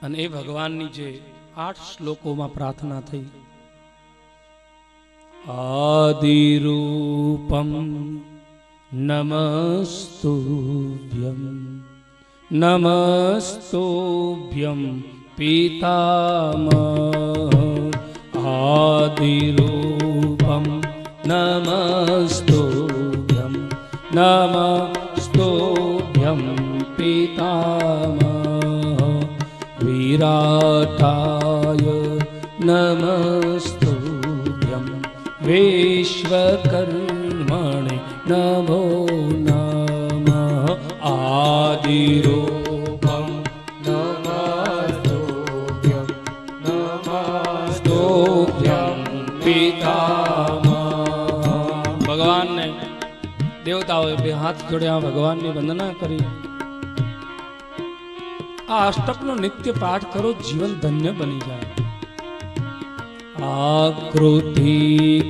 અને એ ભગવાનની જે 8 શ્લોકોમાં પ્રાર્થના થઈ, આદિરૂપમ નમસ્તુભ્યમ નમસ્તુભ્યમ પિતામહ, આદિરૂપમ નમસ્તુભ્યમ નમસ્તુભ્યમ પિતામહ, વિરાટાય નમસ્તુભ્યમ વિશ્વકર્મણે નમો નમઃ, આદિરૂપમ નમસ્તુભ્યમ નમસ્તુભ્યમ પિતામહ. ભગવાનને દેવતાઓએ બે હાથ જોડ્યા, ભગવાનની વંદના કરી. આ અષ્ટકનો નિત્ય પાઠ કરો, જીવન ધન્ય બની જાય. આકૃતિ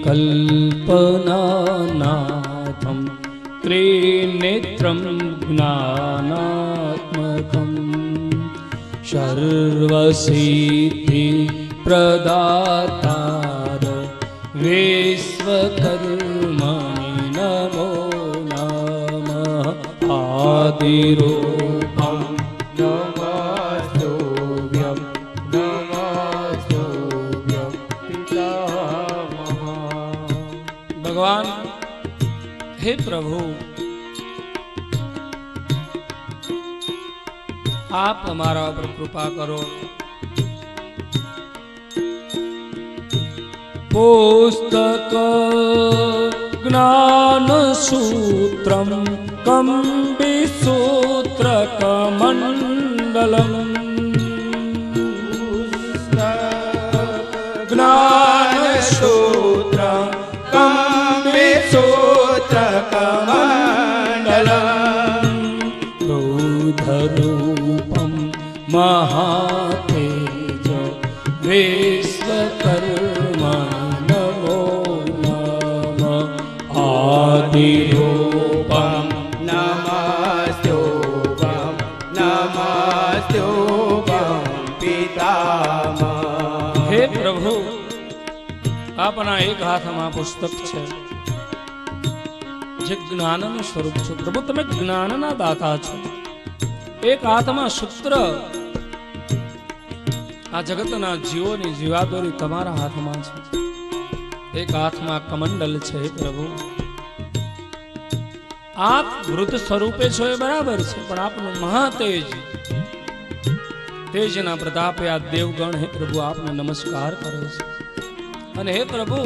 કલ્પનાનાથમ ત્રિનેત્રમ જ્ઞાનાત્મકમ સર્વસિદ્ધિ પ્રદાતાર વિશ્વકર્મણિ નમો નમઃ, આદિરૂપમ નમસ્તુભ્યમ નમસ્તુભ્યમ પિતામહ. ભગવાન, હે પ્રભુ, આપ અમારા પર કૃપા કરો. પુસ્તક જ્ઞાન સૂત્રમ કંબિસૂત્ર કમંડલમ, જ્ઞાન સૂત્ર કંબિસૂત્ર કમંડલમ, ક્રોધરૂપમ મહાતેજ વિશ્વકર્મણ નમો નમઃ, આદિરૂપમ નમસ્તુભ્યમ નમસ્તુભ્યમ પિતામહ. હે પ્રભુ, આપના એક હાથમાં પુસ્તક છે જે જ્ઞાનનું સ્વરૂપ છે. પ્રભુ, તમે જ્ઞાનના દાતા છો. એક હાથમાં સૂત્ર, આ જગતના જીવોની જીવાદોરી તમારા હાથમાં છે. એક હાથમાં કમંડલ છે. હે પ્રભુ, આપ વૃદ્ધ સ્વરૂપે છો એ બરાબર છે, પણ આપનું મહાતેજ, તેજના પ્રતાપે આ દેવગણ હે પ્રભુ આપને નમસ્કાર કરે છે. અને હે પ્રભુ,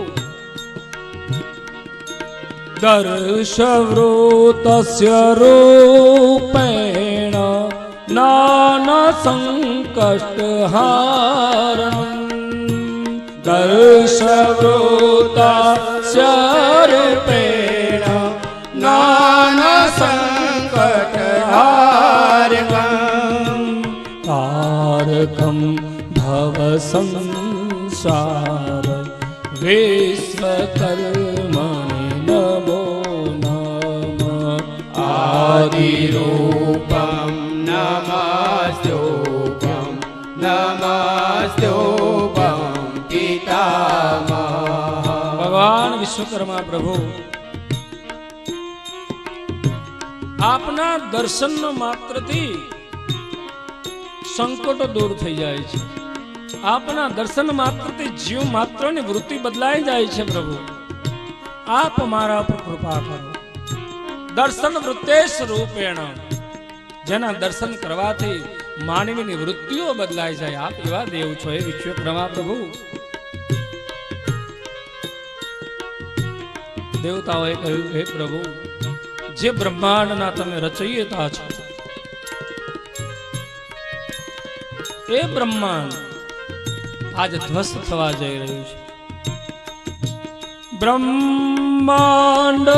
દર્શવૃતસ્ય રૂપેણ નાના સંકટહારણં, દર્શવૃતસ્ય રૂપેણ નાના સંકટહારણં, તારકં ભવસંસાર વિશ્વકર્મણે નમો નમઃ, આદિરૂપમ નમસ્તુભ્યમ નમસ્તુભ્યમ પિતામહ. ભગવાન વિશ્વકર્મા પ્રભુ, આપના દર્શન માત્રથી સંકટો દૂર થઈ જાય છે. આપના દર્શન માત્રથી જીવ માત્રની વૃત્તિ બદલાઈ જાય છે. પ્રભુ, આપ મારા પર કૃપા કરો. દર્શન વૃત્તેશ રૂપેણ, જેના દર્શન કરવાથી માનવીની વૃત્તિઓ બદલાઈ જાય, આપ એવા દેવ છો. હે વિશ્વકર્મા પ્રભુ, દેવતાઓએ કહ્યું, હે પ્રભુ, જે બ્રહ્માંડના તમે રચયિતા છો, એ બ્રહ્માંડ આજ ધ્વસ્ત થવા જઈ રહ્યું છે. બ્રહ્માંડ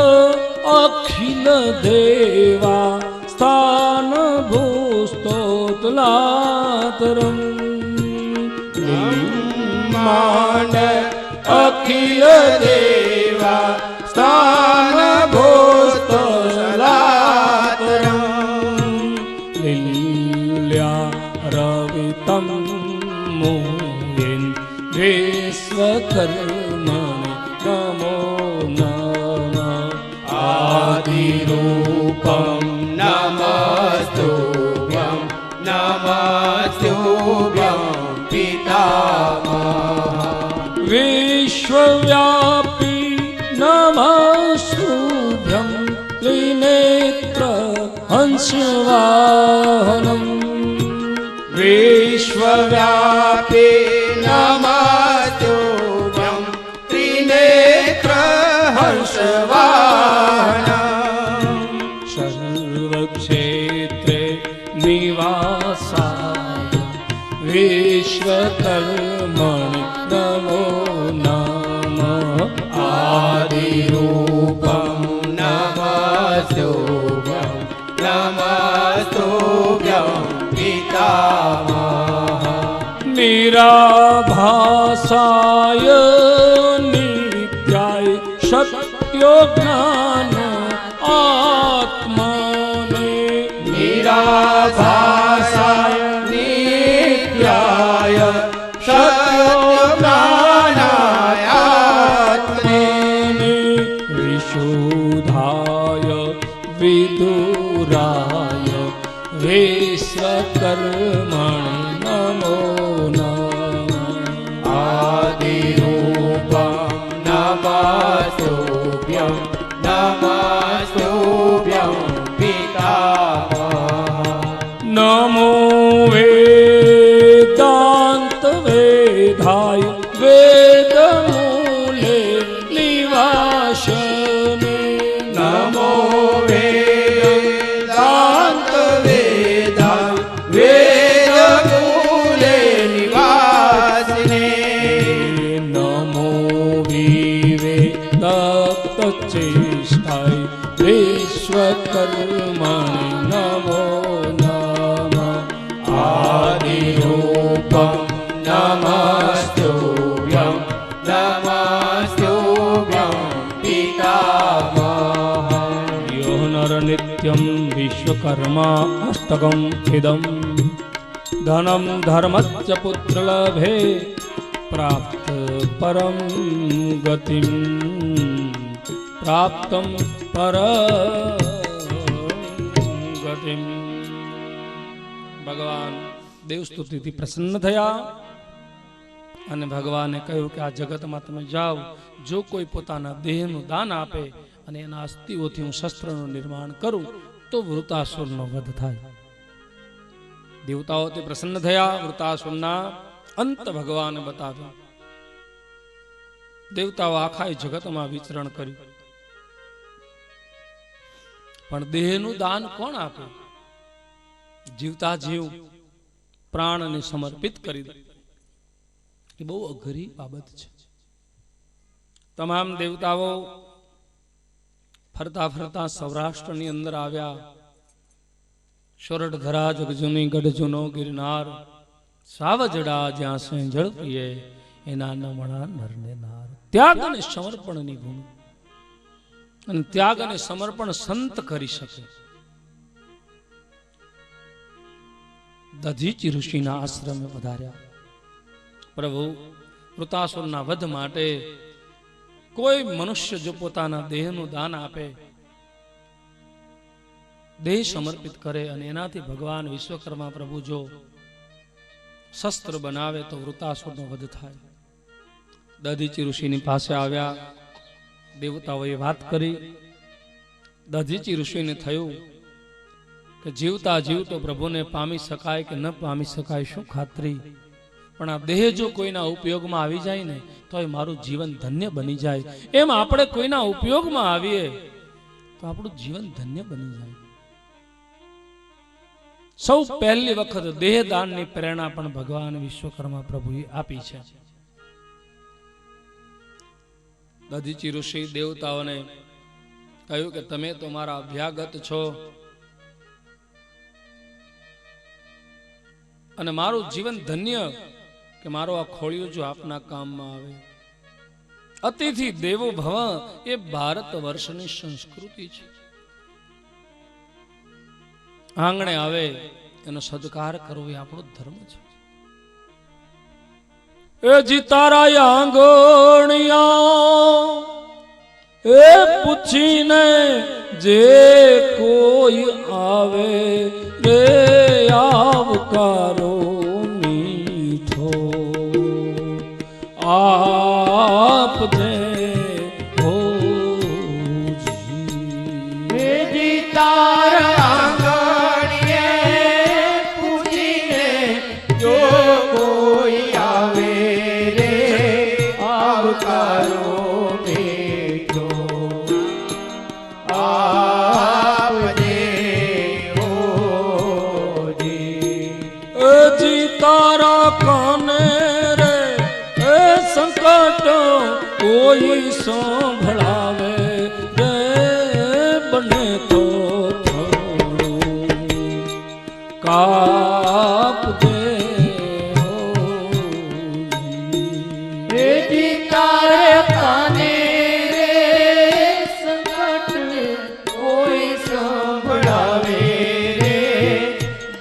અખિલ દેવા સ્થાન ભૂસ્તોતલાતરમ, બ્રહ્માંડ અખિલ દેવા સ્થાન ભૂસ્તોતલાતરમ, લીલ્યા રવિતમ વિશ્વકર્મણે નમો નમઃ આદિરૂપમ નમસ્તુભ્યં નમસ્તુભ્યં પિતામહ વિશ્વવ્યાપી નમસ્તુભ્યં ત્રિનેત્ર હંસવાહનમ વિશ્વવ્યાપી નમસ્તુભ્યં ત્રિનેત્ર હંસવાહનમ સર્વક્ષેત્રે નિવાસાય વિશ્વકર્મણે નમો નમઃ આદિરૂપમ નમસ્તુભ્યં નમસ્તુભ્યં પિતામહ નિરાભાસાય નિત્યાય સત્યો જ્ઞાન આત્મને નિરાભાસાય નિત્યાય સત્યજ્ઞાનાય આત્મને વિશુદ્ધાય વિદુરાય વિશ્વકર્મણે નમો નમઃ આદિરૂપમ નમસ્તુભ્યં નમસ્તુભ્યં પિતામહ નમો વેદાંત વેદાય વેદમૂલે નિવાસને નમો વેદાંત વેદાય વેદમૂલે નિવાસિને નમો વિવેક ચેષ્ટાય વિશ્વકર્મણે નમો નમઃ આદિરૂપમ નમસ્તુભ્યં નમસ્તુભ્યં પિતામહ યો નર નિત્યમ વિશ્વકર્મા અષ્ટકમ ઇદમ ધનમ ધર્મસ્ચ પુત્રલભે પ્રાપ્ત પરમ ગતિમ પ્રાપ્તમ પરમ ગતિમ. ભગવાન દેવસ્તુતિથી પ્રસન્ન થયા અને ભગવાને કહ્યું કે આ જગતમાં તમે જાઓ, જો કોઈ પોતાના દેહનું દાન આપે અને એના અસ્થિઓથી હું શસ્ત્રનું નિર્માણ કરું તો વૃતાસુરનો વધ થાય. દેવતાઓથી પ્રસન્ન થયા. વૃતાસુરના અંત ભગવાને બતાવ્યો. દેવતાઓ આખા જગતમાં વિચરણ કર્યું, પણ દેહનું દાન કોણ આપે? જીવતા જીવ પ્રાણને સમર્પિત કરી દે એ બહુ અઘરી બાબત છે. તમામ દેવતાઓ ફરતા ફરતા સૌરાષ્ટ્રની અંદર આવ્યા. સોરઠધરા જગજુની ગઢજુનો ગિરનાર સાવજડા જ્યાં સે જળ પીએ એના નમણા નરને નાર. ત્યાગ અને સમર્પણની ભૂમિ, અને ત્યાગ અને સમર્પણ સંત કરી શકે. દધીચી ઋષિના આશ્રમે પધાર્યા. પ્રભુ, વૃતાસુરના વધ માટે કોઈ મનુષ્ય જો પોતાના દેહનું દાન આપે, દેહ સમર્પિત કરે અને એનાથી ભગવાન વિશ્વકર્મા પ્રભુ જો શસ્ત્ર બનાવે તો વૃતાસુરનો વધ થાય. દધીચી ઋષિની પાસે આવ્યા. દેવતાઓએ વાત કરી. દધીચી ઋષિને થયું કે જીવતા જીવતો પ્રભુને પામી શકાય કે ન પામી શકાય શું ખાતરી, પણ આ દેહ જો કોઈના ઉપયોગમાં આવી જાય ને તો એ મારું જીવન ધન્ય બની જાય. એમ આપણે કોઈના ઉપયોગમાં આવીએ તો આપણું જીવન ધન્ય બની જાય. સૌ પહેલી વખત દેહદાનની પ્રેરણા પણ ભગવાન વિશ્વકર્મા પ્રભુએ આપી છે. દધીચી ઋષિ દેવતાઓને કહ્યું કે તમે તો મારા અભ્યાગત છો અને મારું જીવન ધન્ય કે મારો આ ખોળિયું જો આપના કામમાં આવે. અતિથિ દેવો ભવ એ ભારત વર્ષની સંસ્કૃતિ છે. આંગણે આવે એનો સત્કાર કરવો એ આપણો ધર્મ છે. એ જી તારા આંગણિયા એ પૂછીને જે કોઈ આવે રે આવકારો મીઠો આપ દે તારા આંગણીએ પૂછીને જો કોઈ આવે રે આવકારો મીઠો આપને ઓજી જી તારા કાને રે એ સંકટ કોઈ સંભળાવે રે બને તો કાપ દે જી તારે કાને રે સંકટ કોઈ સંભળાવે રે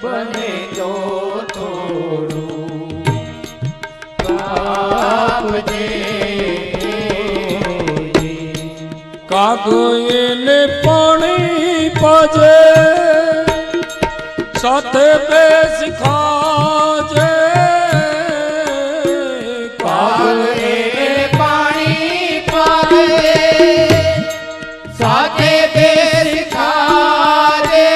બને તો થોડું કાપ દે કાગો એને પાણી પાજે સાથે બેસી ખાજે કાગને પાણી પાવે સાથે બેસી ખાજે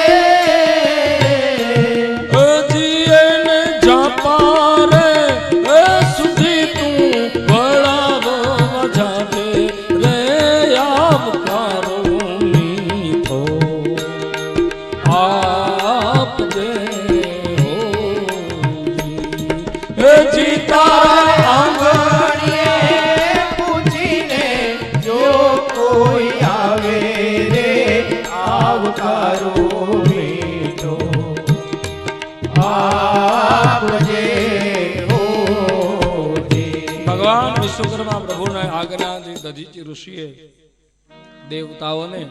હજી એને જાપારે એ સુધી તું ભળાવો જાગે રે આવકારો મીઠો આપ દે હજી તારા આંગણીએ પૂછીને જો કોઈ આવે રે આવકારો મીઠો આપજે હોજી ભગવાન વિશ્વકર્મા પ્રભુના આજ્ઞાથી દધીચી ઋષિએ દેવતાઓને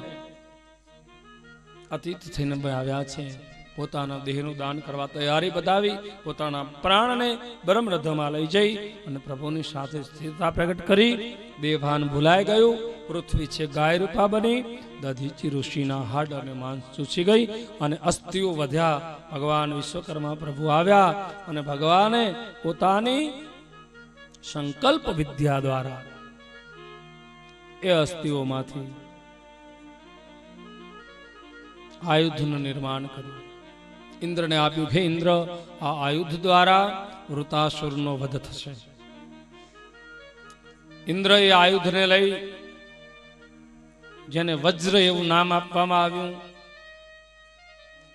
અતિથિ થઈને આવ્યા છે પોતાના દેહનું દાન કરવા તૈયારી બતાવી પોતાના પ્રાણને બ્રહ્મરથમાં લઈ જઈ અને પ્રભુની સાથે સ્થિરતા પ્રગટ કરી દેવભાન ભૂલાઈ ગયું પૃથ્વી છે ગાય રૂપા બની દધીચી ઋષિના હાડ અને માંસ ચૂસી ગઈ અને અસ્થિઓ વધ્યા ભગવાન વિશ્વકર્મા પ્રભુ આવ્યા અને ભગવાને પોતાની સંકલ્પ વિદ્યા દ્વારા એ અસ્થિઓમાંથી આયુધનું નિર્માણ કર્યું ઇન્દ્રને આપ્યું કે ઇન્દ્ર આ આયુધ દ્વારા વૃતાસુરનો વધ થશે ઇન્દ્ર એ આયુધને લઈ જેને વજ્ર એવું નામ આપવામાં આવ્યું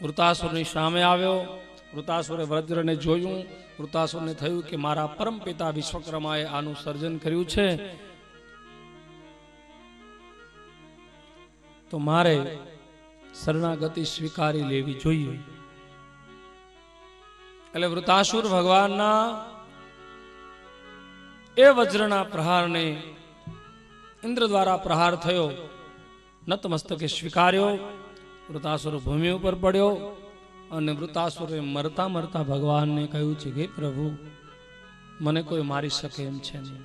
વૃતાસુરની સામે આવ્યો વૃતાસુરે વજ્રને જોયું વૃતાસુરને થયું કે મારા પરમ પિતા વિશ્વકર્માએ આનું સર્જન કર્યું છે તો મારે શરણાગતિ સ્વીકારી લેવી જોઈએ એટલે વૃતાસુર ભગવાનના એ વજ્રના પ્રહારને ઇન્દ્ર દ્વારા પ્રહાર થયો નતમસ્તકે સ્વીકાર્યો વૃતાસુર ભૂમિ ઉપર પડ્યો અને વૃતાસુરે મરતા મરતા ભગવાનને કહ્યું છે કે પ્રભુ મને કોઈ મારી શકે એમ છે નહીં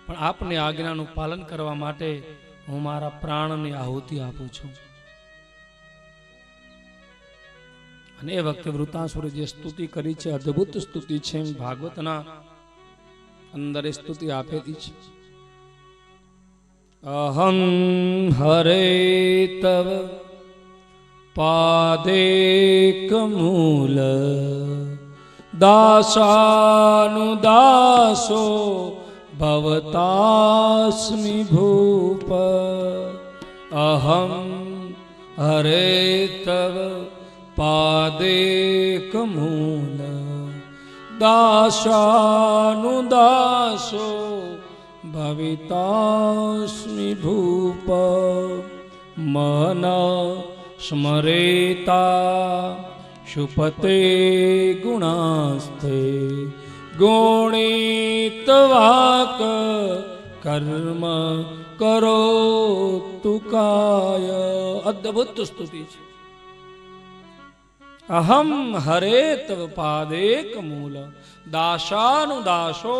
પણ આપની આજ્ઞાનું પાલન કરવા માટે હું મારા પ્રાણની આહુતિ આપું છું અને એ વખતે વૃતાસુરે જે સ્તુતિ કરી છે અદ્ભુત સ્તુતિ છે ભાગવતના અંદર એ સ્તુતિ આપેલી છે અહં હરે તવ પાદેકમૂલ દાસાનુદાસો ભવતાસ્મિ ભૂપ અહં હરે તવ પાદેકમૂલ દાસાનુદાસો ભવિતાસ્મિ ભૂપ મન સ્મરેતા શુપતે ગુણાસ્તે ગુણિતવાક કર્મ કરો તુકાય અદ્ભુત સ્તુતિ છે અહમ હરે તવ પાદેક મૂલ દાશાનુ દાસો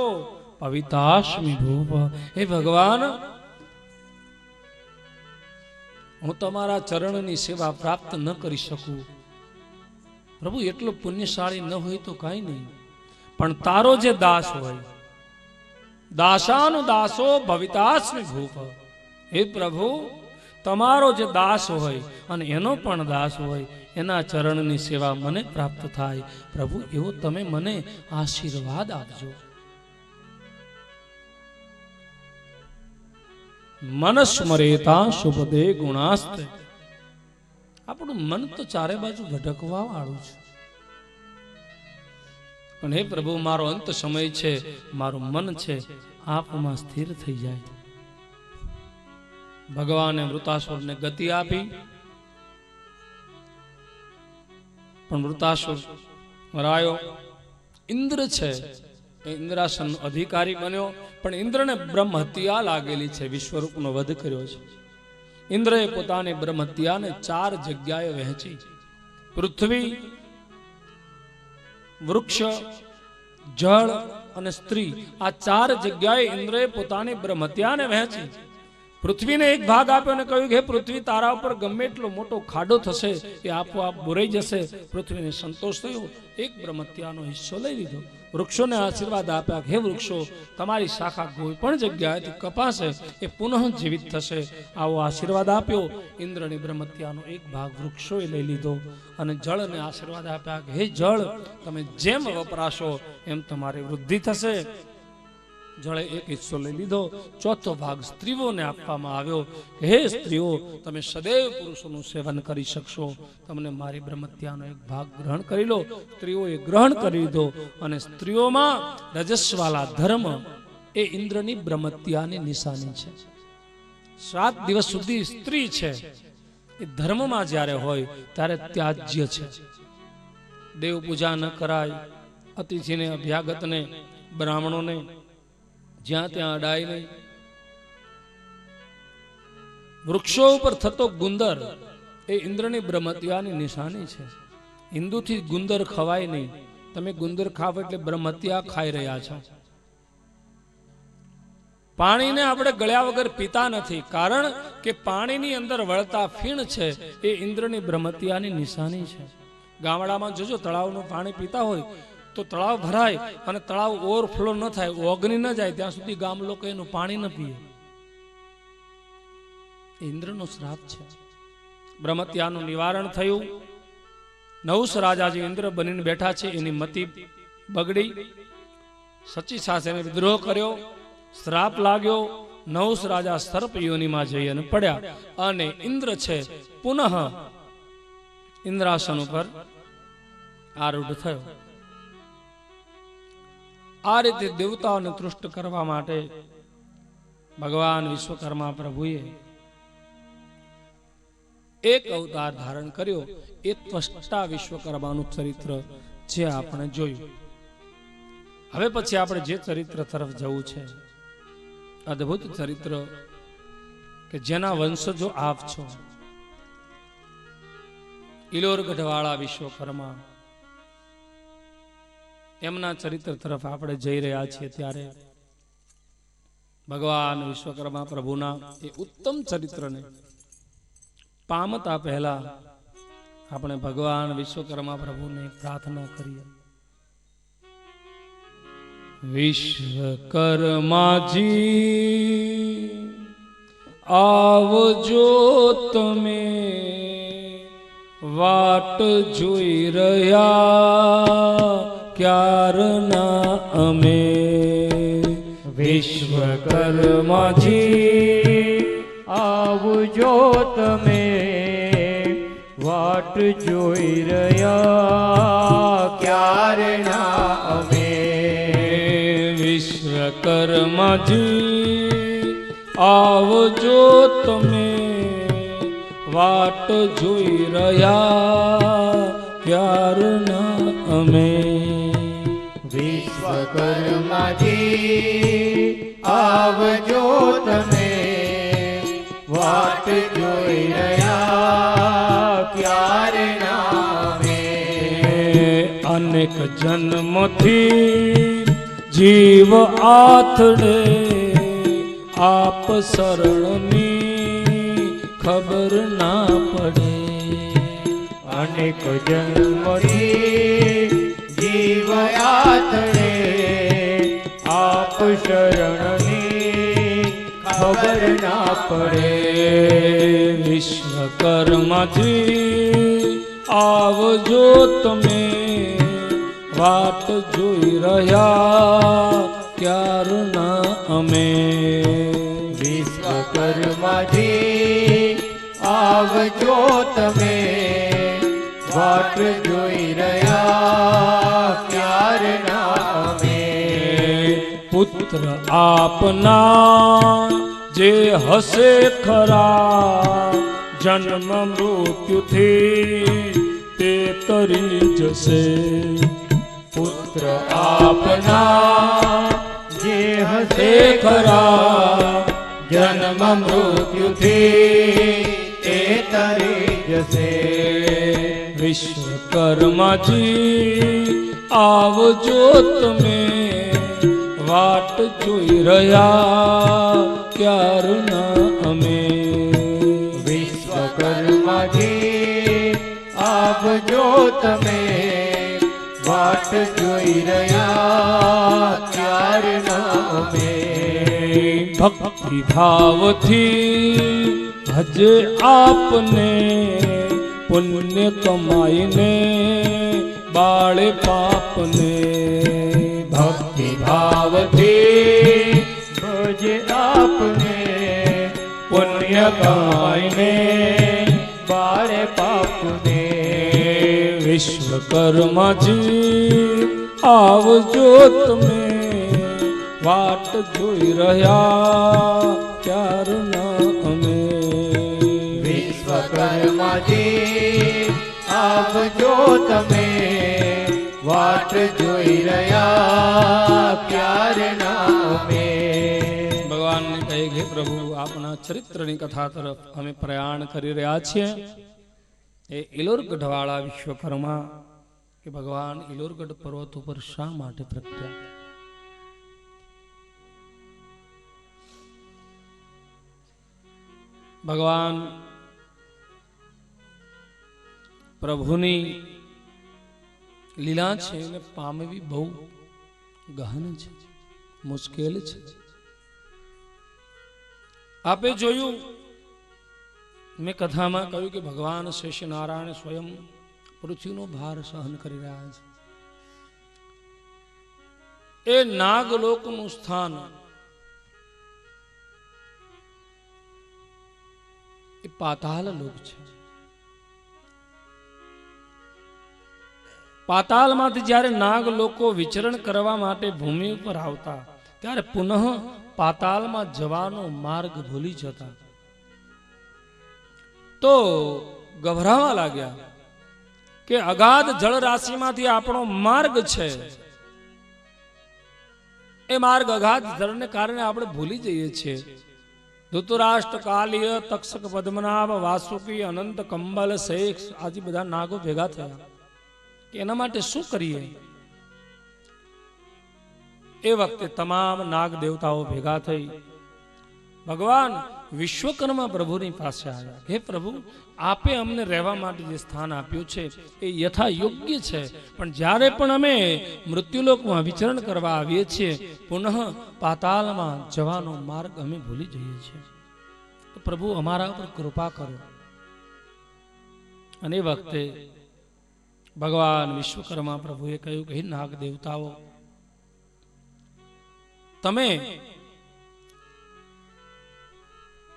પવિતાશ્મી ભૂપ. હે ભગવાન, હું તમારા ચરણની સેવા પ્રાપ્ત ન કરી શકું. પ્રભુ એટલો પુણ્યશાળી ન હોય તો કાંઈ નહીં, પણ તારો જે દાસ હોય, દાસાનુ દાસો ભવિતાશ્મી ભૂપ. હે પ્રભુ, તમારો જે દાસ હોય અને એનો પણ દાસ હોય, એના ચરણની સેવા મને પ્રાપ્ત થાય. પ્રભુ, એવો તમે મને આશીર્વાદ આપજો. મનસ્મરેતા શુભદે ગુણાસ્તે. આપણું મન તો ચારે બાજુ ભટકવા વાળું છે, પણ હે પ્રભુ, મારો અંત સમય છે, મારું મન છે, આપમાં સ્થિર થઈ જાય. ભગવાને વૃતાસુરને ગતિ આપી, પણ વૃતાસુર મરાયો. ઇન્દ્ર છે એ ઇન્દ્રાસન અધિકારી બન્યો, પણ ઇન્દ્રને બ્રહ્મ હત્યા લાગેલી છે, વિશ્વરૂપનો વધ કર્યો છે. ઇન્દ્રએ પોતાની બ્રહ્મ હત્યાને 4 જગ્યાએ વહેંચી. પૃથ્વી, વૃક્ષ, જળ અને સ્ત્રી, આ 4 જગ્યાએ ઇન્દ્રએ પોતાની બ્રહ્મ હત્યાને વહેંચી. પૃથ્વીને એક ભાગ આપ્યો અને કહ્યું કે પૃથ્વી, તારા ઉપર ગમે એટલો મોટો ખાડો થશે એ આપોઆપ બોરાઈ જશે. પૃથ્વીને સંતોષ થયો, એક બ્રહ્મ હત્યાનો હિસ્સો લઈ લીધો. વૃક્ષોને આશીર્વાદ આપ્યા, હે વૃક્ષો, તમારી શાખા કોઈ પણ જગ્યાએથી કપાશે એ પુનઃ જીવિત થશે, આવો આશીર્વાદ આપ્યો. ઇન્દ્રની બ્રહ્મ હત્યાનો એક ભાગ વૃક્ષોએ લઈ લીધો. અને જળને આશીર્વાદ આપ્યા કે હે જળ, તમે જેમ વપરાશો એમ તમારી વૃદ્ધિ થશે. જળે એક હિસ્સો લઈ લીધો. ચોથો ભાગ સ્ત્રીઓને આપવામાં આવ્યો કે હે સ્ત્રીઓ, તમે સદૈવ પુરુષોનું સેવન કરી શકશો, તમને મારી બ્રહ્મ હત્યાનો એક ભાગ ગ્રહણ કરી લો. સ્ત્રીઓએ ગ્રહણ કરી લીધો. અને સ્ત્રીઓમાં રજસ્વાલા ધર્મ એ ઇન્દ્રની બ્રહ્મ હત્યાની નિશાની છે. 7 દિવસ સુધી સ્ત્રી છે એ ધર્મમાં જ્યારે હોય ત્યારે ત્યાજ્ય છે. દેવ પૂજા ન કરાય, અતિથિને, અભ્યાગતને, બ્રાહ્મણોને જ્યાં ત્યાં અડાય નહીં. વૃક્ષો ઉપર થતો ગુંદર એ ઇન્દ્રની બ્રહ્મ હત્યાની નિશાની છે. હિન્દુથી ગુંદર ખવાય નહીં. તમે ગુંદર ખાવ એટલે બ્રહ્મ હત્યા ખાઈ રહ્યા છો. પાણીને આપણે ગળ્યા વગર પીતા નથી, કારણ કે પાણીની અંદર વળતા ફીણ છે એ ઇન્દ્રની બ્રહ્મ હત્યાની નિશાની છે. ગામડામાં જોજો, તળાવનું પાણી પીતા હોય તો તળાવ ભરાય અને તળાવ ઓવરફ્લો ન થાય, ઓગની ન જાય ત્યાં સુધી ગામ લોકો એનું પાણી ન પીએ. ઇન્દ્રનો શ્રાપ છે. બ્રહ્મ હત્યાનું નિવારણ થયું. નહુસ રાજા જે ઇન્દ્ર બનીને બેઠા છે એની મતિ બગડી. સચી સાથે એને વિદ્રોહ કર્યો, શ્રાપ લાગ્યો. નહુસ રાજા સર્પ યોનિમાં જઈ અને પડ્યા અને ઇન્દ્ર છે પુનઃ ઇન્દ્રાસન ઉપર આરૂઢ થયો. આ રીતે દેવતાઓને તૃષ્ટ કરવા માટે ભગવાન વિશ્વકર્મા પ્રભુએ એક અવતાર ધારણ કર્યો. એ ત્વષ્ટા વિશ્વકર્માનું ચરિત્ર જે આપણે જોયું. હવે પછી આપણે જે ચરિત્ર તરફ જવું છે, અદ્ભુત ચરિત્ર કે જેના વંશજો આપ છો. ઇલોરગઢવાળા વિશ્વકર્મા, એમના ચરિત્ર તરફ આપણે જઈ રહ્યા છીએ. ત્યારે ભગવાન વિશ્વકર્મા પ્રભુના એ ઉત્તમ ચરિત્રને પામતા પહેલા આપણે ભગવાન વિશ્વકર્મા પ્રભુને પ્રાર્થના કરીએ. વિશ્વકર્માજી આવજો, તમે વાટ જોઈ રહ્યા ક્યારના અમે. વિશ્વકર્માજી આવજો, તમે વાટ જોઈ રહ્યા ક્યારના અમે. વિશ્વકર્માજી આવજો, તમે વાટ જોઈ રહ્યા ક્યારના અમે. વિશ્વકર્માજી આવજો, તમે વાટ જોઈ રહ્યા ક્યારના અમે. અનેક જન્મથી જીવ આથડે આપ શરણની ખબર ના પડે. અનેક જન્મથી જીવ આથડે આપ શરણની ખબર ના પડે. વિશ્વકર્માજી આવજો તમે, વાટ જોઈ રહ્યા ક્યારના અમે. વિશ્વકર્માજી આવજો તમે, વાટ જોઈ રહ્યા ક્યારના અમે. પુત્ર આપના જે હશે ખરા, જન્મ મૃત્યુથી તે તરી જશે. પુત્ર આપના જે હશે ખરા, જન્મ મૃત્યુથી તે તરી જશે. વિશ્વકર્માજી આવજો તમે, વાટ જોઈ રહ્યા ક્યારના અમે. વિશ્વકર્માજી આવજો તમે, વાટ જોઈ રહ્યા ક્યારના અમે. ભક્તિ ભાવથી ભજે આપને, પુણ્ય કમાઈને બાળે પાપને. ભક્તિ ભાવથી ભજે આપને, પુણ્ય કમાઈને બાળે પાપને. વિશ્વકર્માજી આવજો તમે, વાટ જોઈ રહ્યા ક્યારના અમે. વિશ્વકર્માજી આવજો તમે, વાટ જોઈ રહ્યા ક્યારના અમે. ભગવાનને કહે કે પ્રભુ આપના ચરિત્રની કથા તરફ અમે પ્રયાણ કરી રહ્યા છીએ. એ ઇલોરગઢવાળા વિશ્વકર્મા કે ભગવાન ઇલોરગઢ પર્વત ઉપર શા માટે પ્રગટ્યા? ભગવાન પ્રભુની લીલા છે એને પામવી બહુ ગહન છે, મુશ્કેલ છે. આપે જોયું, મેં કથામાં કહ્યું કે ભગવાન શેષનારાયણ સ્વયં પૃથ્વીનો ભાર સહન કરી રહ્યા છે. એ નાગલોકનું સ્થાન એ પાતાળ લોક છે. પાતાળમાંથી જ્યારે નાગ લોકો વિચરણ કરવા માટે ભૂમિ ઉપર આવતા ત્યારે પુનઃ પાતાળમાં જવાનો માર્ગ ભૂલી જતા તો ગભરાવા લાગ્યા કે અગાધ જળ રાશિમાંથી આપણો માર્ગ છે, એ માર્ગ અગાધ જળને કારણે આપણે ભૂલી જઈએ છીએ. ધૃતરાષ્ટ્ર, કાલિય, તક્ષક, પદ્મનાભ, વાસુકી, અનંત, કંબલ, શેખ આજે બધા નાગો ભેગા થયા કે એના માટે શું કરીએ. એ વખતે તમામ નાગ દેવતાઓ ભેગા થઈ ભગવાન વિશ્વકર્મા પ્રભુની પાસે આવ્યા. હે પ્રભુ, આપે અમને રહેવા માટે જે સ્થાન આપ્યું છે એ યથા યોગ્ય છે, પણ જ્યારે પણ અમે મૃત્યુલોકમાં વિચરણ કરવા આવીએ છીએ પુનઃ પાતાળમાં જવાનો માર્ગ અમે ભૂલી જઈએ છીએ. તો પ્રભુ અમારા ઉપર કૃપા કરો. અને એ વખતે ભગવાન વિશ્વકર્મા પ્રભુએ કહ્યું કે હે નાગ દેવતાઓ, તમે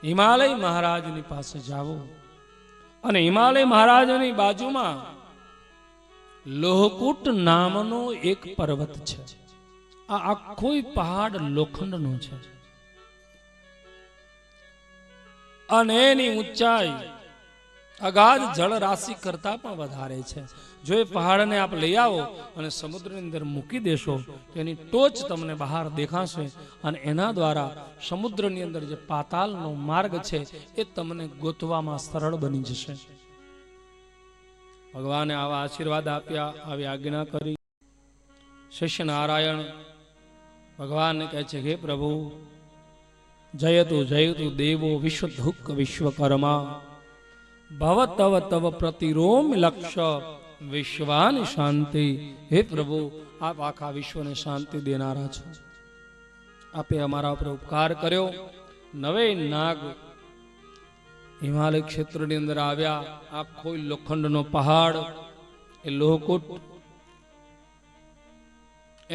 હિમાલય મહારાજની પાસે જાઓ અને હિમાલય મહારાજની બાજુમાં લોહકૂટ નામનો એક પર્વત છે. આ આખો પહાડ લોખંડનો છે અને એની ઊંચાઈ અગાધ જળ રાશિ કરતા પણ વધારે છે. જો એ પહાડને આપ લઈ આવો અને સમુદ્રની અંદર મૂકી દેશો તો એની ટોચ તમને બહાર દેખાશે અને એના દ્વારા સમુદ્રની અંદર જે પાતાળનો માર્ગ છે એ તમને ગોતવામાં સરળ બની જશે. ભગવાને આવા આશીર્વાદ આપ્યા, આવી આજ્ઞા કરી. શિષ્ય નારાયણ ભગવાનને કહે છે, હે પ્રભુ, જયતુ જયતુ દેવો વિશ્વધુક વિશ્વકર્મા ભવ તવ તવ પ્રતિરોમ લક્ષ્ય વિશ્વાની શાંતિ. હે પ્રભુ, આપ આખા વિશ્વને શાંતિ દેનારા છો. આપે અમારા ઉપર ઉપકાર કર્યો. નવે નાગ હિમાલય ક્ષેત્રની અંદર આવ્યા. આખો લોખંડનો પહાડ, એ લોહકૂટ,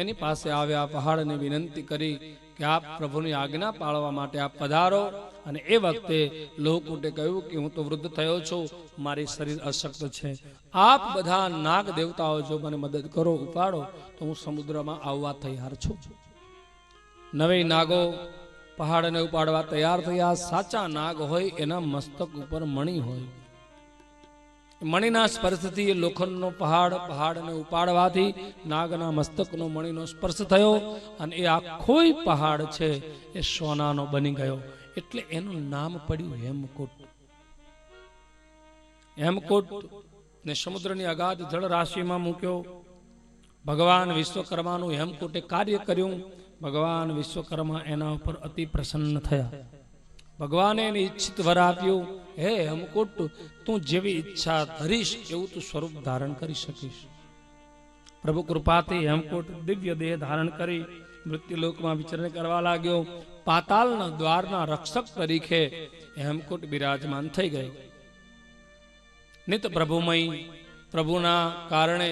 એની પાસે આવ્યા. પહાડને વિનંતી કરી કે આપ પ્રભુની આજ્ઞા પાળવા માટે આપ પધારો. અને એ વખતે લોહકૂટે કહ્યું કે હું તો વૃદ્ધ થયો છું, મારી શરીર અશક્ત છે. આપ બધા નાગ દેવતાઓ જો મને મદદ કરો, ઉપાડો, તો હું સમુદ્રમાં આવવા તૈયાર છું. નવે નાગો પહાડને ઉપાડવા તૈયાર થયા. સાચા નાગ હોય એના મસ્તક ઉપર મણી હોય. મણીના સ્પર્શથી એ લોખંડનો પહાડને ઉપાડવાથી નાગના મસ્તકનો મણીનો સ્પર્શ થયો અને એ આખો પહાડ છે એ સોનાનો બની ગયો. એટલે એનું નામ પડ્યું હેમકૂટ. હેમકૂટ ને સમુદ્રની અગાધ જળ રાશિમાં મૂક્યો. ભગવાન વિશ્વકર્માનું હેમકૂટે કાર્ય કર્યું. ભગવાન વિશ્વકર્મા એના ઉપર અતિ પ્રસન્ન થયા. ભગવાને એને ઈચ્છિત વર આપ્યું, હે હેમકૂટ, તું જેવી ઈચ્છા ધરીશ એવું તું સ્વરૂપ ધારણ કરી શકીશ. પ્રભુ કૃપાથી હેમકૂટ દિવ્ય દેહ ધારણ કરી મૃત્યુલોકમાં વિચરણ કરવા લાગ્યો. પાતાળના દ્વારના રક્ષક તરીકે હેમકૂટ બિરાજમાન થઈ ગયો. નિત પ્રભુમય, પ્રભુના કારણે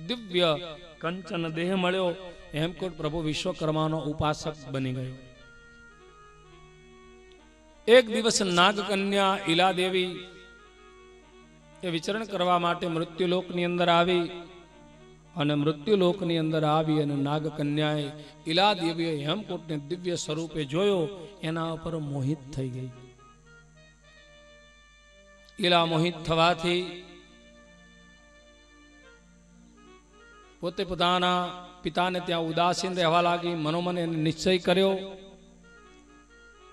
દિવ્ય કંચન દેહ મળ્યો. હેમકૂટ પ્રભુ વિશ્વકર્માનો ઉપાસક બની ગયો. એક દિવસ નાગકન્યા ઈલાદેવી એ વિચરણ કરવા માટે મૃત્યુલોકની અંદર આવી. અને મૃત્યુલોકની અંદર આવી અને નાગકન્યાએ ઈલાદેવીએ હેમકૂટને દિવ્ય સ્વરૂપે જોયો. એના ઉપર મોહિત થઈ ગઈ. ઈલા મોહિત થવાથી પોતે પોતાના પિતાને ત્યાં ઉદાસીન રહેવા લાગી. મનોમન એને નિશ્ચય કર્યો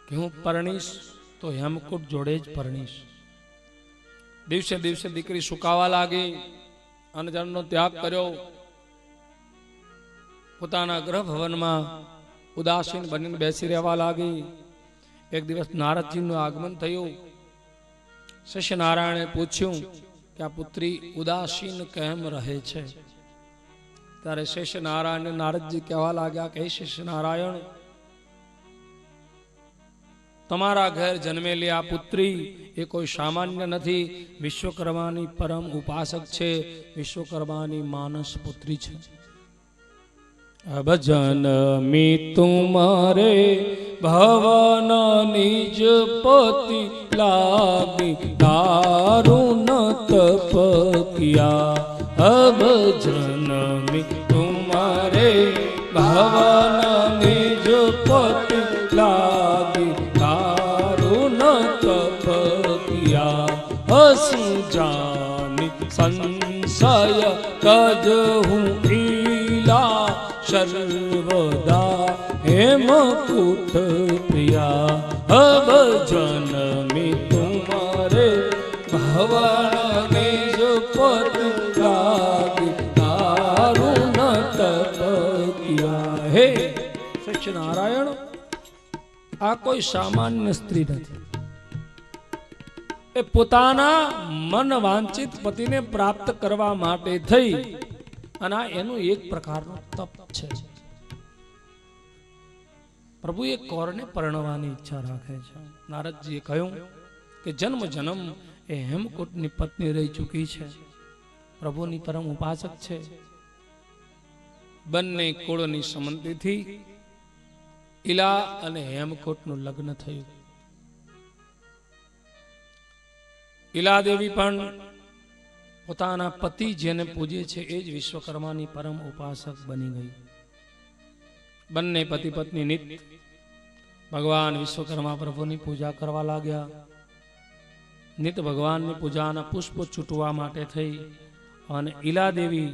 કે હું પરણીશ તો હેમકૂટ જોડે જ પરણીશ. દિવસે દિવસે દીકરી સુકાવા લાગી. અન્નજળનો ત્યાગ કર્યો. પોતાના ગ્રહ ભવનમાં ઉદાસીન બનીને બેસી રહેવા લાગી. એક દિવસ નારદજીનું આગમન થયું. શિષ્ય નારાયણે પૂછ્યું કે આ પુત્રી ઉદાસીન કેમ રહે છે? ત્યારે શિષ્ય નારાયણ નારદજી કહેવા લાગ્યા કે શિષ્ય નારાયણ, તમારા ઘેર જન્મેલી આ પુત્રી એ કોઈ સામાન્ય નથી. વિશ્વકર્માની પરમ ઉપાસક છે. વિશ્વકર્માની માનસ પુત્રી છે. ભજન મી તુમારે ભવન નિજ પતિ લાગી દારુણ તપ કિયા. ભજન મી તુમારે ભવન નિજ પતિ લાગી દારુણ તપ કિયા. સુજાની સંશય કજહું ઈલા સર્વદા હેમકૂટ પ્રિયા. ભજન મી તુમારે ભવન નિજ પતિ લાગી દારુણ તપ કિયા. હે શિષ્ય નારાયણ, આ કોઈ સામાન્ય સ્ત્રી નથી. એ પોતાના મન વાંચિત પતિને પ્રાપ્ત કરવા માટે થઈ અને આ એનું એક પ્રકારનું તપ છે. પ્રભુ એ કોરને પરણવાની ઈચ્છા રાખે છે. નારદજીએ કહ્યું કે જન્મ જન્મ એ હેમકૂટની પત્ની રહી ચૂકી છે. પ્રભુની પરમ ઉપાસક છે. બંને કુળની સંમતિથી ઈલા અને હેમકૂટનું લગ્ન થયું. ઈલાદેવી પણ પોતાના પતિ જેને પૂજે છે એ જ વિશ્વકર્માની પરમ ઉપાસક બની ગઈ. બંને પતિ પત્ની નિત ભગવાન વિશ્વકર્મા પ્રભુની પૂજા કરવા લાગ્યા. નિત ભગવાનની પૂજાના પુષ્પો છૂટવા માટે થઈ અને ઈલાદેવી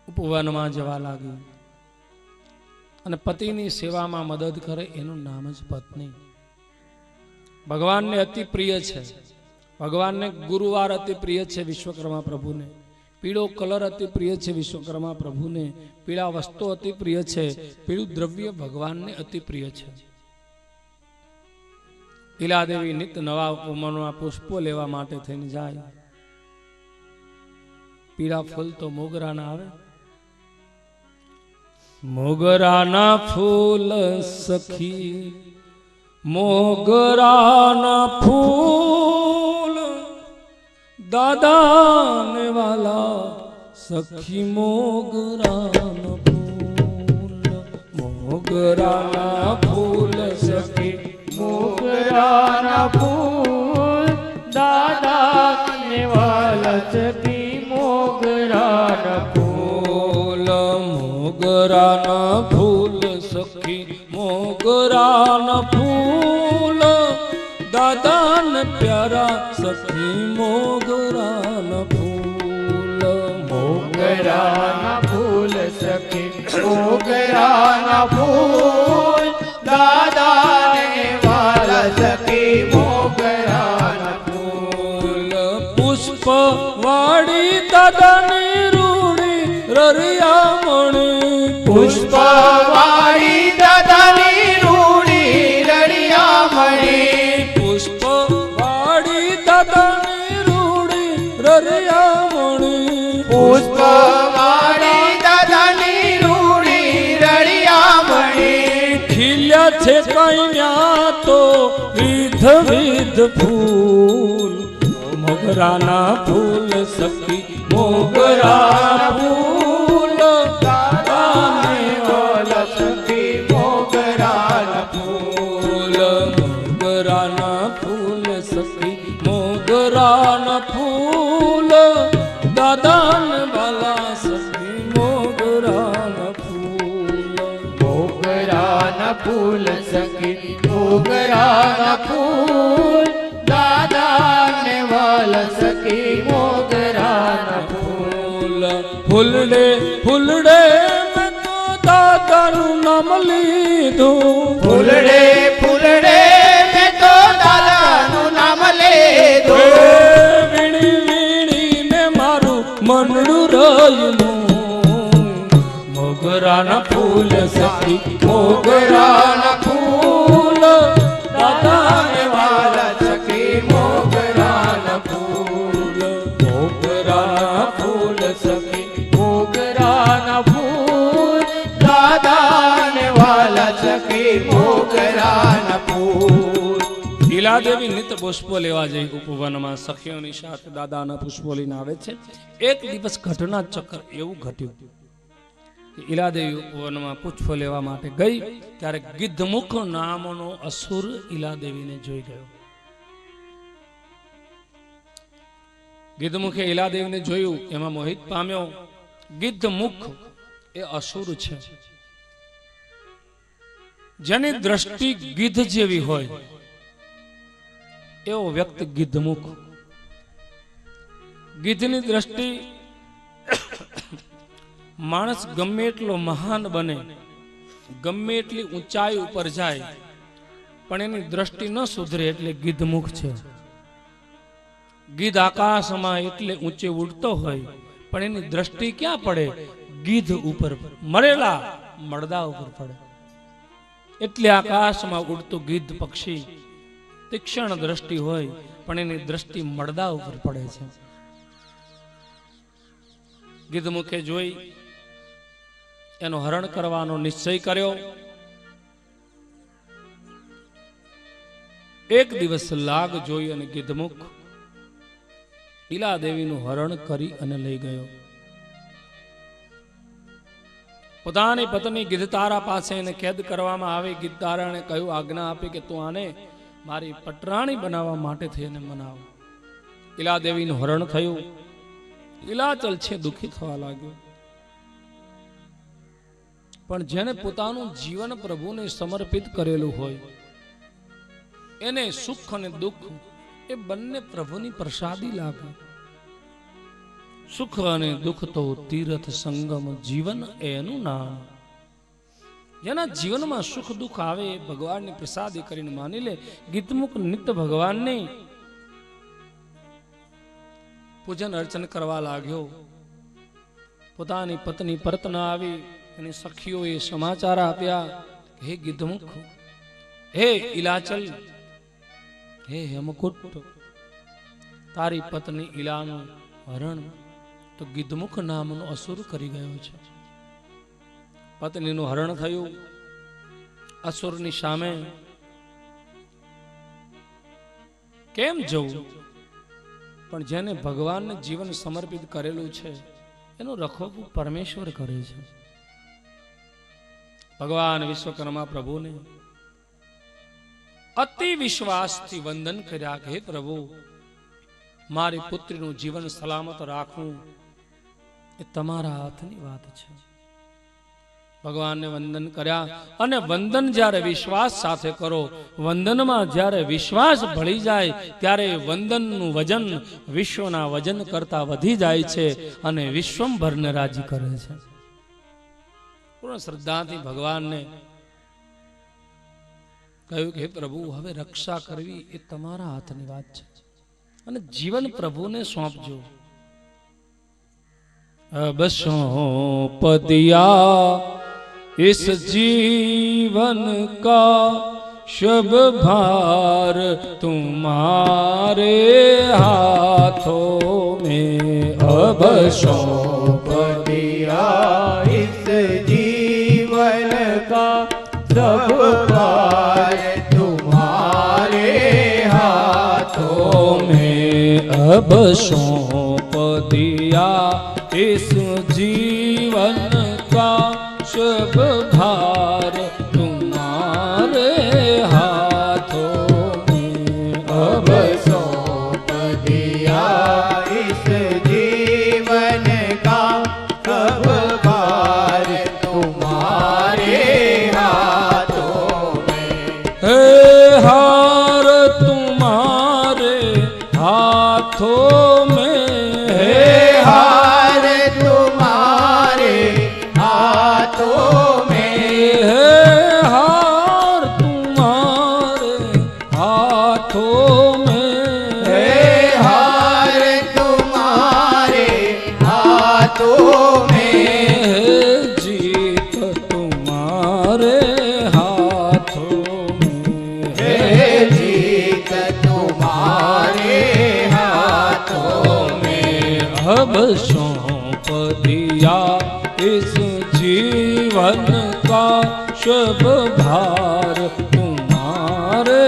ઉપવનમાં જવા લાગી અને પતિની સેવામાં મદદ કરે એનું નામ જ પત્ની. ભગવાનને અતિ પ્રિય છે. ભગવાનને ગુરુવાર અતિ પ્રિય છે વિશ્વકર્મા પ્રભુને. પીળો કલર અતિ પ્રિય છે વિશ્વકર્મા પ્રભુને, પીળા વસ્ત્રો અતિ પ્રિય છે, પીળું દ્રવ્ય ભગવાનને અતિ પ્રિય છે. ઈલાદેવી નિત્ય નવા ઉંમરના પુષ્પો લેવા માટે થઈને જાય. પીળા ફૂલ તો મોગરાના આવે. મોગરાના ફૂલ સખી, મોગરાના ફૂલ દાદાને વાલા સખી, મોગરાના ફૂલ, મોગરાના ફૂલ સખી, મોગરાના ફૂલ દાદાને વાલા સખી, મોગરાના ફૂલ, મોગરાના ફૂલ સખી, મોગરાના ફૂલ દાદાને પ્યારા સખી, મોગરાના ફૂલ, મોગરાના ફૂલ સખી, મોગરાના ફૂલ દાદાને વાલા સખી, મોગરાના ફૂલ, પુષ્પ વાળી દાદાની રૂડી રરિયામણી, પુષ્પ વાળી દાદાની રૂડી રળિયામણી, પુષ્પ વાળી દાદાની રૂડી રરિયામણી, પુષ્પ વાળી દાદાની રૂડી રળિયામણી, ખીલ્યા છે કન્યા તો વિધ વિધ ફૂલ, મોગરાના ફૂલ સખી, મોગરાના ફૂલ દાદાને વાલા સખી, મોગરાના ફૂલ, મોગરાના ફૂલ સખી, મોગરાના ફૂલ દાદાને વાલા સખી, મોગરાના ફૂલ, મોગરાના ફૂલ સખી, મોગરાના ફૂલ દાદાને વાલા સખી, મોગરાના ફૂલ, ફૂલડે ફૂલડે મેં તો દાદાનું નામ લીધું, ફૂલડે ફૂલડે મેં તો દાદાનું નામ લીધું, વીણી વીણીને મારું મનડું રહ્યું, મોગરાના ફૂલ સખી, મોગરાના ફૂલ દાદાને વાલા સખી, મોગરાના ફૂલ, મોગરાના ફૂલ સખી, મોગરાના ફૂલ દાદાને વાલા સખી, મોગરાના ફૂલ. ઈલાદેવી નિત્ય પુષ્પો લેવા જઈ ઉપવનમાં સખીઓની સાથે દાદાના પુષ્પો લઈને આવે છે. એક દિવસ ઘટના ચક્ર એવું ઘટ્યું કે ઈલાદેવી ઉપવનમાં પુષ્પો લેવા માટે ગઈ ત્યારે ગિદ્ધમુખ નામનો અસુર ઈલાદેવીને જોઈ ગયો. ગિદ્ધમુખે ઈલાદેવીને જોયું, એમાં મોહિત પામ્યો. ગિદ્ધમુખ એ અસુર છે, જેની દ્રષ્ટિ ગિદ્ધ જેવી હોય એવો વ્યક્તિ ગિદ્ધમુખ. ગિદ્ધની દ્રષ્ટિ માણસ ગમે એટલો મહાન બને, ગમે એટલી ઊંચાઈ ઉપર જાય, પણ એની દ્રષ્ટિ ન સુધરે એટલે ગિદ્ધમુખ છે. ગીધ આકાશમાં એટલે ઊંચે ઉડતો હોય, પણ એની દ્રષ્ટિ ક્યાં પડે? ગીધ ઉપર, મરેલા મળદા ઉપર પડે. એટલે આકાશમાં ઉડતું ગીધ પક્ષી તીક્ષ્ણ દ્રષ્ટિ હોય, પણ એની દ્રષ્ટિ મળદા ઉપર પડે છે. ગિદ્ધમુખે જોઈ એનો હરણ કરવાનો નિશ્ચય કર્યો. એક દિવસ લાગ જોઈ અને ગિદ્ધમુખ ઈલાદેવીનું હરણ કરી અને લઈ ગયો. પોતાની પત્ની ગિદ્ધતારા પાસે એને કેદ કરવામાં આવી. ગિદ્ધતારાને કહ્યું, આજ્ઞા આપી કે તું આને મારી પટરાણી બનાવવા માટે થઈને મનાવ. ઈલાદેવીનું હરણ થયું. ઈલાચલ છે દુઃખી થવા લાગ્યો. પણ જેને પોતાનું જીવન પ્રભુને સમર્પિત કરેલું હોય એને સુખ અને દુઃખ એ બંને પ્રભુની પ્રસાદી લાગે. સુખ અને દુઃખ તો તીર્થ સંગમ જીવન એનું નામ. જેના જીવનમાં સુખ દુઃખ આવે ભગવાનની પ્રસાદી કરીને માની લે. ગીતમુખ નિત્ય ભગવાનને પૂજન અર્ચન કરવા લાગ્યો. પોતાની પત્ની પરત ન આવી એની સખીઓએ સમાચાર આપ્યા કે હે ગિદ્ધમુખ, હે ઇલાચલ, હે હેમકુટ, તારી પત્ની ઇલાનું હરણ તો ગિદ્ધમુખ નામનો અસુર કરી ગયો છે. પત્નીનું હરણ થયું. અસુરની સામે કેમ જવું? પણ જેને ભગવાનને જીવન સમર્પિત કરેલું છે એનું રખોપું પરમેશ્વર કરે છે. ભગવાન વિશ્વકર્મા પ્રભુને અતિ વિશ્વાસથી વંદન કર્યા કે હે પ્રભુ, મારી પુત્રીનું જીવન સલામત રાખવું એ તમારા હાથની વાત છે. ભગવાનને વંદન કર્યા. અને વંદન જ્યારે વિશ્વાસ સાથે કરો, વંદનમાં જ્યારે વિશ્વાસ ભળી જાય ત્યારે વંદનનું વજન વિશ્વના વજન કરતા વધી જાય છે અને વિશ્વંભરને રાજી કરે છે. પૂર્ણ શ્રદ્ધાથી ભગવાનને કહ્યું કે હે પ્રભુ, હવે રક્ષા કરવી એ તમારા હાથની વાત છે અને જીવન પ્રભુને સોંપજો. अब सौंप दिया इस जीवन का शुभ भार तुम्हारे हाथों में. अब सौंप दिया इस जीवन का सब भार तुम्हारे हाथों में. अब सौंप दिया इस जीवन का शुभ भार तुम्हारे हाथों में. अब सौंप दिया इस जीवन का सब भार तुम्हारे हाथों में. हे हार तुम्हारे हाथों में. हे हार तुम्हारे हाथों में. हे हार तुम्हारे हाथों में. हे हार तुम्हारे हाथों में. हे जीत तुम्हारे हाथों में. हे जीत तुम्हारे हाथों में. अब सौंप दिया इस जीवन का शुभ भार तुम्हारे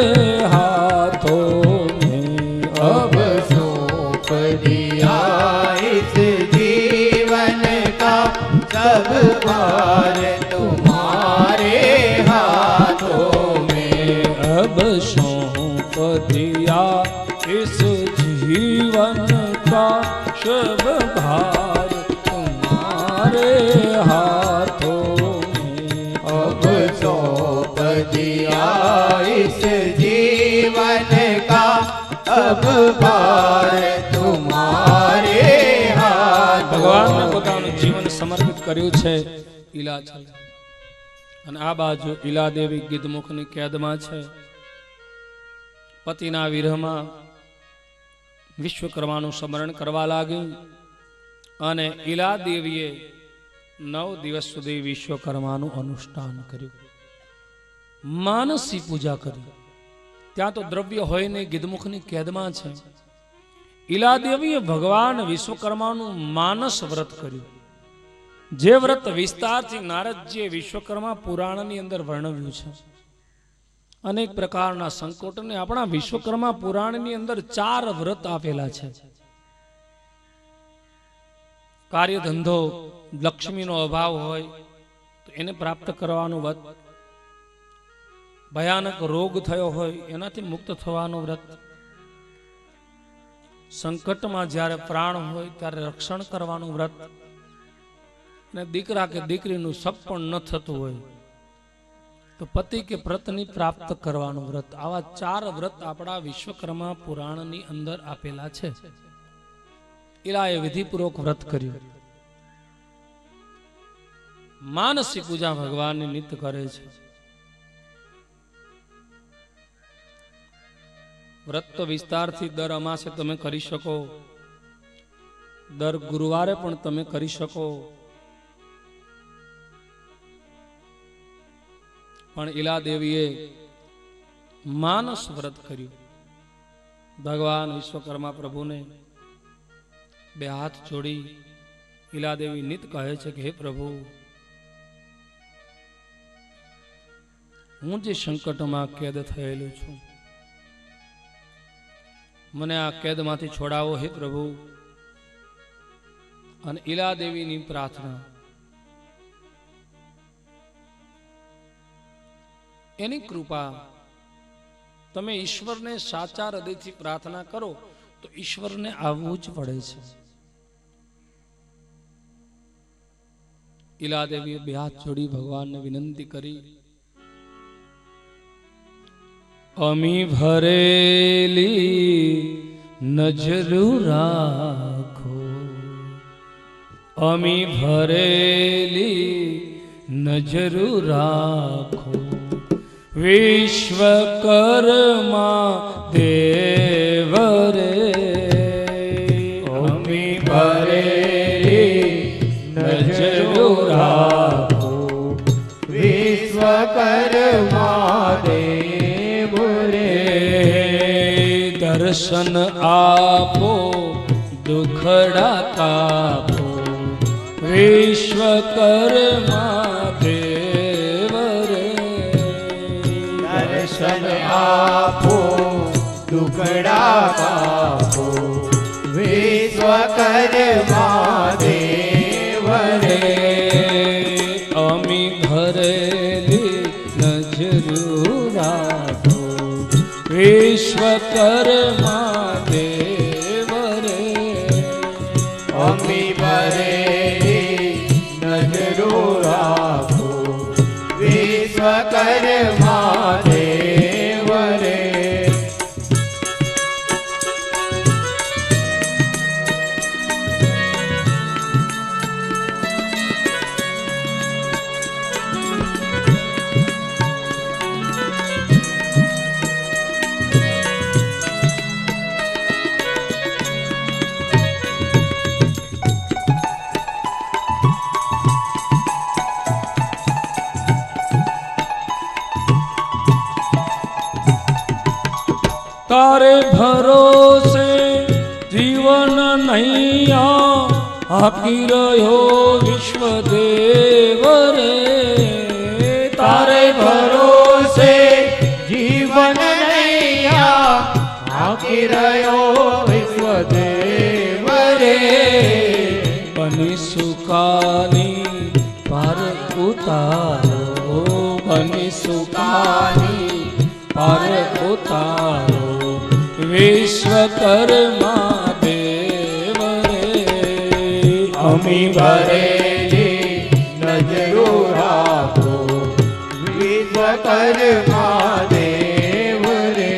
हाथों में. अब सौंप दिया इस जीवन का सब भार तुम्हारे हाथों में. अब सौंप दिया इस जीवन का शुभ भार तुम्हारे हाथों में. अब सौंप दिया इस जीवन का अब भार तुम्हारे हाथों. ભગવાનને પોતાનું જીવન સમર્પિત કર્યું છે ઇલાચલ. અને આ બાજુ ઇલાદેવી ગિદ્ધમુખની કેદમાં છે. પતિના વિરહમાં વિશ્વકર્માનું સ્મરણ કરવા લાગી અને ઇલાદેવીએ 9 દિવસ સુધી વિશ્વકર્માનું અનુષ્ઠાન કર્યું, માનસી પૂજા કરી. ત્યાં તો દ્રવ્ય હોય ને ગિદ્ધમુખની કેદમાં છે. ઇલાદેવીએ ભગવાન વિશ્વકર્માનું માનસ વ્રત કર્યું. જે વ્રત વિસ્તારથી નારદજીએ વિશ્વકર્મા પુરાણની અંદર વર્ણવ્યું છે. અનેક પ્રકારના સંકટોને આપણા વિશ્વકર્મા પુરાણની અંદર 4 વ્રત આપેલા છે. કાર્ય ધંધો લક્ષ્મીનો અભાવ હોય તો એને પ્રાપ્ત કરવાનું વ્રત, ભયાનક રોગ થયો હોય એનાથી મુક્ત થવાનું વ્રત, સંકટમાં જ્યારે પ્રાણ હોય ત્યારે રક્ષણ કરવાનું વ્રત, અને દીકરા કે દીકરીનું સપન ન થતું હોય તો પતિ કે પત્ની પ્રાપ્ત કરવાનું વ્રત. આવા 4 વ્રત આપણા વિશ્વકર્મા પુરાણની અંદર આપેલા છે. ઇલાએ વિધિપૂર્વક વ્રત કર્યું. માનસી પૂજા ભગવાનની નિત્ય કરે છે. વ્રત તો વિસ્તારથી દર અમાસે તમે કરી શકો. દર ગુરુવારે પણ તમે કરી શકો. પણ ઈલા દેવીએ માનસ વ્રત કર્યું. ભગવાન વિશ્વકર્મા પ્રભુને બે હાથ જોડી ઈલા દેવી નિત કહે છે કે હે પ્રભુ, હું જે સંકટમાં કેદ થયેલું છું, મને આ કેદમાંથી છોડાવો હે પ્રભુ. અને ઈલા દેવીની પ્રાર્થના, એની કૃપા, તમે ઈશ્વરને સાચા હૃદયથી પ્રાર્થના કરો તો ઈશ્વરને આવવું જ પડે છે. ઈલા દેવીએ બે હાથ જોડી ભગવાનને વિનંતી કરી, અમી ભરેલી નજરું રાખો, અમી ભરેલી નજરું રાખો, વિશ્વકર્મા દેવ રે. અમી ભરેલી નજરું રાખો, વિશ્વકર્મા દેવ રે. દર્શન આપો દુખડા કાપો, વિશ્વકર્મા દેવ રે. દર્શન આપો દુખડા કાપો, વિશ્વકર્મા દેવ રે. અમી ભરેલી નજરું રાખો, વિશ્વકર્મા દેવ રે. અમી ભરેલી નજરું રાખો, વિશ્વકર્મા દેવ રે. તારે ભરોસે જીવન નૈયા હાકી રહ્યો વિશ્વદેવ રે. તારે ભરોસે જીવન નૈયા હાકી રહ્યો વિશ્વદેવ રે. બની સુકાની પાર ઉતારો, બની સુકાની પાર ઉતારો, વિશ્વકર્મા દેવ રે. અમી ભરેલી નજરું રાખો, વિશ્વકર્મા દેવ રે.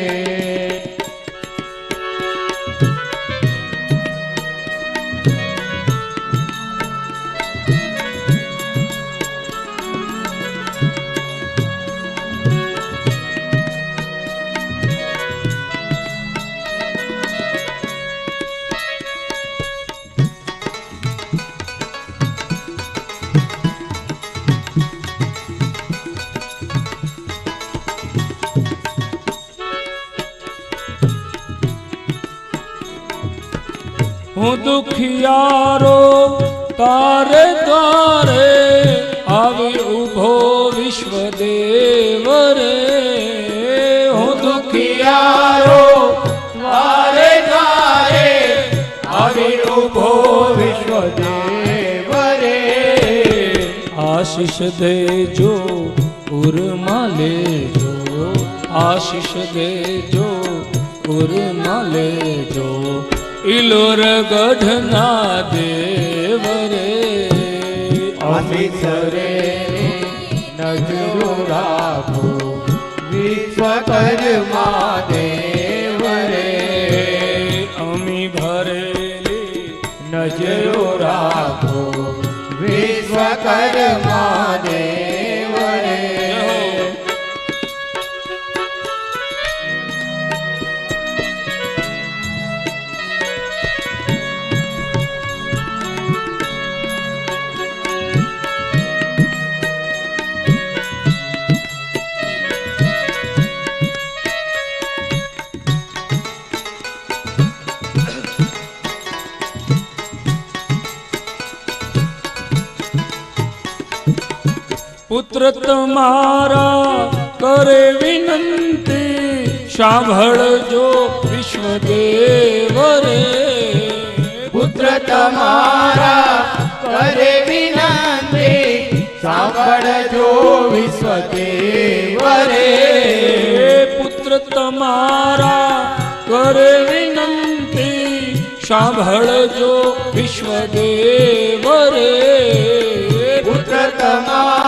હું દુખિયારો તારે દ્વારે આવી ઉભો વિશ્વદેવ રે. હું દુખિયારો દ્વારે દ્વારે આવી ઉભો વિશ્વદેવ રે. આશીષ દેજો ઉર્મા લેજો, આશીષ દેજો ઉર્મા લેજો, ઇલોર ગઢના દેવ રે. આશીષ રે નજરું રાખો, વિશ્વકર્મા દેવ રે. અમી ભરેલી નજરું રાખો, વિશ્વકર્મા દેવ રે. પુત્ર તમારા કરે વિનંતી સાંભળજો વિશ્વદેવ રે પુત્ર તમારા કરે વિનંતી સાંભળજો વિશ્વદેવ રે પુત્ર તમારા કરે વિનંતી સાંભળજો વિશ્વદેવ રે પુત્ર તમારા